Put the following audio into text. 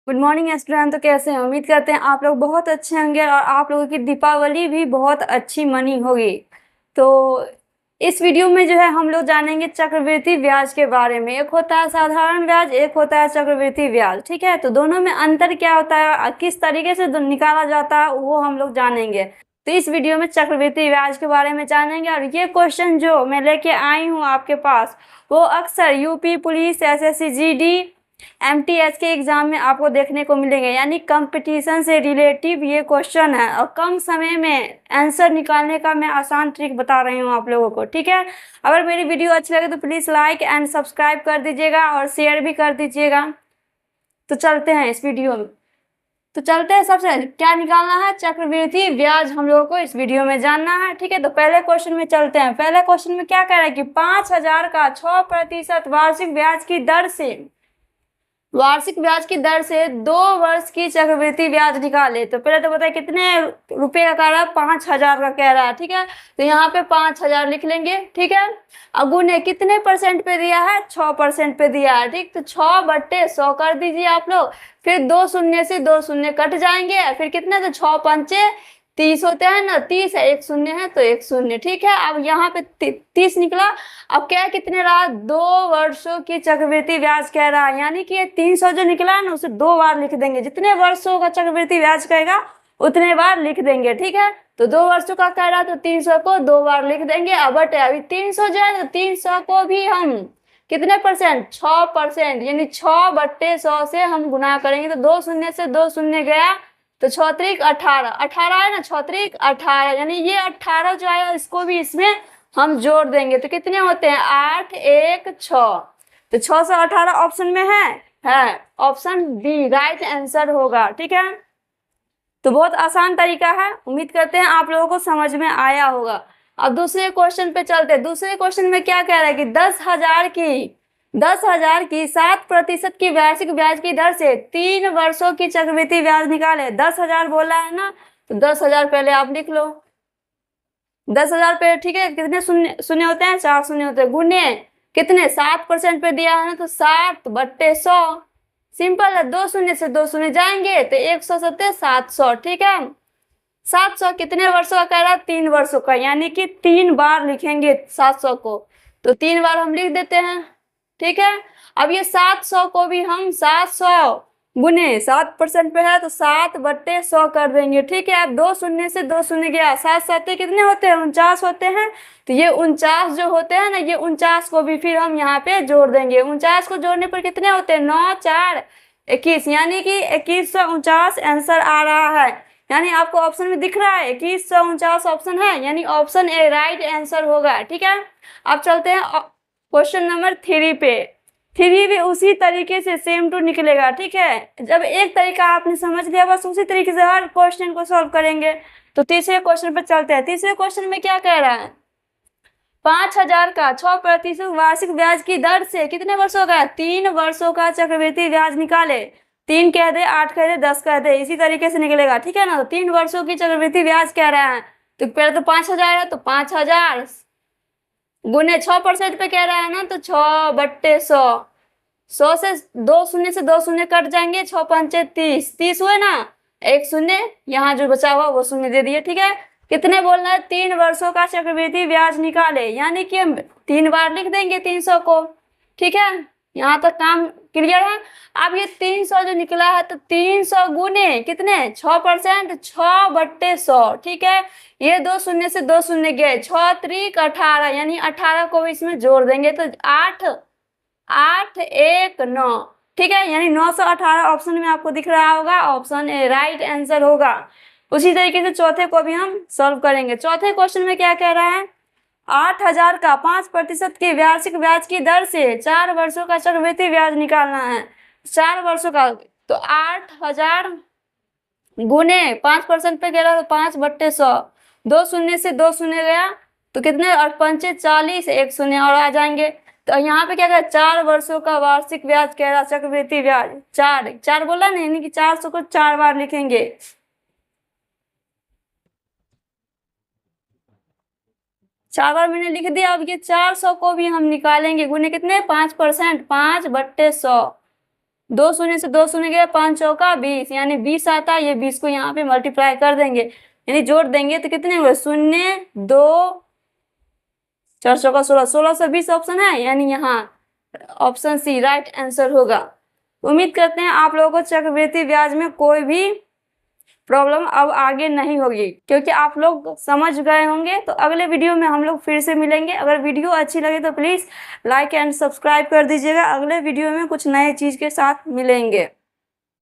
Good morning student. तो कैसे हैं? उम्मीद करते हैं आप लोग बहुत अच्छे होंगे और आप लोगों की दीपावली भी बहुत अच्छी मनी होगी। तो इस वीडियो में जो है हम लोग जानेंगे चक्रवृद्धि ब्याज के बारे में। एक होता है साधारण ब्याज, एक होता है चक्रवृद्धि ब्याज। ठीक है, तो दोनों में अंतर क्या होता है, किस तरीके से निकाला जाता है, वो हम लोग जानेंगे। तो इस वीडियो में चक्रवृद्धि ब्याज के बारे में जानेंगे। और ये क्वेश्चन जो मैं लेके आई हूँ आपके पास, वो अक्सर UP police, SSC GD, MTS के एग्जाम में आपको देखने को मिलेंगे। यानी कंपटीशन से रिलेटिव ये क्वेश्चन है और कम समय में आंसर निकालने का मैं आसान ट्रिक बता रही हूँ आप लोगों को। ठीक है, अगर मेरी वीडियो अच्छी लगे तो प्लीज लाइक एंड सब्सक्राइब कर दीजिएगा और शेयर भी कर दीजिएगा। तो चलते हैं इस वीडियो में। तो चलते हैं, सबसे क्या निकालना है, चक्रवृद्धि ब्याज हम लोगों को इस वीडियो में जानना है। ठीक है, तो पहले क्वेश्चन में चलते हैं। पहले क्वेश्चन में क्या कह रहा है कि 5,000 का 6% वार्षिक ब्याज की दर से, वार्षिक ब्याज की दर से 2 वर्ष की चक्रवृद्धि ब्याज निकाले। तो पहले तो बताए कितने रुपए का कह रहा है, 5,000 का कह रहा है। ठीक है, तो यहाँ पे 5,000 लिख लेंगे। ठीक है, अब गुने कितने परसेंट पे दिया है, 6% पे दिया है। ठीक, तो 6/100 कर दीजिए आप लोग। फिर 2 शून्य से 2 शून्य कट जाएंगे। फिर कितने, तो 6 पंचे 30 होते हैं ना, 30 है, 1 शून्य है तो 1 शून्य। ठीक है, अब यहाँ पे 30 निकला। अब क्या कितने रहा, 2 वर्षों की चक्रवृद्धि ब्याज कह रहा है। यानी कि ये 300 जो निकला है ना, उसे 2 बार लिख देंगे। जितने वर्षों का चक्रवृद्धि ब्याज कहेगा उतने बार लिख देंगे। ठीक है, तो 2 वर्षों का कह रहा है तो 300 को 2 बार लिख देंगे। अब बटे अभी 300 जो है तो 300 को भी हम कितने परसेंट, 6%, यानी 6/100 से हम गुना करेंगे। तो 2 शून्य से 2 शून्य गया तो 6×3=18, 18 है ना, 6×3=18, यानी ये 18 जो आया इसको भी इसमें हम जोड़ देंगे। तो कितने होते हैं, 8 1 6। तो 6 से 18 ऑप्शन में है ऑप्शन बी राइट आंसर होगा। ठीक है, तो बहुत आसान तरीका है। उम्मीद करते हैं आप लोगों को समझ में आया होगा। अब दूसरे क्वेश्चन पे चलते हैं। दूसरे क्वेश्चन में क्या कह रहा है कि 10,000 की 7% की वार्षिक ब्याज की दर से 3 वर्षों की चक्रवृद्धि ब्याज निकाले। 10,000 बोला है ना, तो 10,000 पहले आप लिख लो। 10,000 पे, ठीक है, कितने शून्य शून्य होते हैं, 4 शून्य होते हैं। गुने कितने, 7% पे दिया है ना, तो 7/100। सिंपल है, 2 शून्य से 2 शून्य जाएंगे तो 100 700। ठीक है, 700 कितने वर्षों का कह रहा है, 3 वर्षों का, यानी कि 3 बार लिखेंगे 700 को। तो 3 बार हम लिख देते हैं। ठीक है, अब ये 700 को भी हम 700 गुने 7% पे है तो 7/100 कर देंगे। ठीक है, अब 2 शून्य से 2 शून्य गया, 7 7 कितने होते हैं, 49 होते हैं। तो ये 49 जो होते हैं ना, ये 49 को भी फिर हम यहाँ पे जोड़ देंगे। 49 को जोड़ने पर कितने होते हैं, 9 4 21, यानी कि 2149 आंसर आ रहा है। यानी आपको ऑप्शन में दिख रहा है 2149 ऑप्शन है, यानी ऑप्शन ए राइट आंसर होगा। ठीक है, अब चलते हैं क्वेश्चन नंबर 3 पे। 3 भी उसी तरीके से सेम टू निकलेगा। ठीक है, जब एक तरीका आपने समझ लिया बस उसी तरीके से हर क्वेश्चन को सॉल्व करेंगे। तो तीसरे क्वेश्चन पे चलते हैं। तीसरे क्वेश्चन में क्या कह रहा है, 5,000 का 6% वार्षिक ब्याज की दर से कितने वर्षों का, 3 वर्षों का चक्रवृद्धि ब्याज निकाले। 3 कह दे, 8 कह दे, 10 कह दे, इसी तरीके से निकलेगा। ठीक है ना, तो 3 वर्षों की चक्रवृद्धि ब्याज कह रहा है। तो पहले तो 5,000 है तो 5,000 गुने 6% पे कह रहा है ना, तो 6/100। 100 से 2 शून्य से 2 शून्य कट जाएंगे, 6 पंचे 30, 30 हुए ना, 1 शून्य, यहाँ जो बचा हुआ वो शून्य दे दिए। ठीक है, कितने बोलना है, 3 वर्षों का चक्रवृद्धि ब्याज निकाले, यानी कि हम 3 बार लिख देंगे 300 को। ठीक है, यहाँ तक काम क्लियर है। अब ये 300 जो निकला है तो 300 गुने कितने, 6%, 6/100। ठीक है, ये 2 शून्य से 2 शून्य गए, 6×3=18, यानी 18 को इसमें जोड़ देंगे तो 8 8 1 9। ठीक है, यानी 918 ऑप्शन में आपको दिख रहा होगा, ऑप्शन ए राइट आंसर होगा। उसी तरीके से चौथे को भी हम सॉल्व करेंगे। चौथे क्वेश्चन में क्या कह रहा है, 8,000 का 5% की वार्षिक ब्याज की दर से 4 वर्षों का चक्रवृद्धि ब्याज निकालना है। 4 वर्षों का, तो 8,000 गुने 5% पे गया तो 5/100। 2 शून्य से 2 शून्य गया तो कितने, और 5 40, 1 शून्य और आ जाएंगे। तो यहाँ पे क्या कह, 4 वर्षों का वार्षिक ब्याज कह रहा, चक्रवृद्धि ब्याज 4 बोला नहीं, यानी कि 400 को 4 बार लिखेंगे। 4 बार मैंने लिख दिया। अब ये 400 को भी हम निकालेंगे, गुने कितने, 5%, 5/100। दो शून्य से दो शून्य गया, 5 चौका 20, यानी 20 आता है। ये 20 को यहाँ पे मल्टीप्लाई कर देंगे, यानी जोड़ देंगे तो कितने हुए, 0 2 4 चौका 16, 16 से 20 ऑप्शन है, यानी यहाँ ऑप्शन सी राइट आंसर होगा। उम्मीद करते हैं आप लोगों को चक्रवृद्धि ब्याज में कोई भी प्रॉब्लम अब आगे नहीं होगी, क्योंकि आप लोग समझ गए होंगे। तो अगले वीडियो में हम लोग फिर से मिलेंगे। अगर वीडियो अच्छी लगे तो प्लीज़ लाइक एंड सब्सक्राइब कर दीजिएगा। अगले वीडियो में कुछ नए चीज़ के साथ मिलेंगे।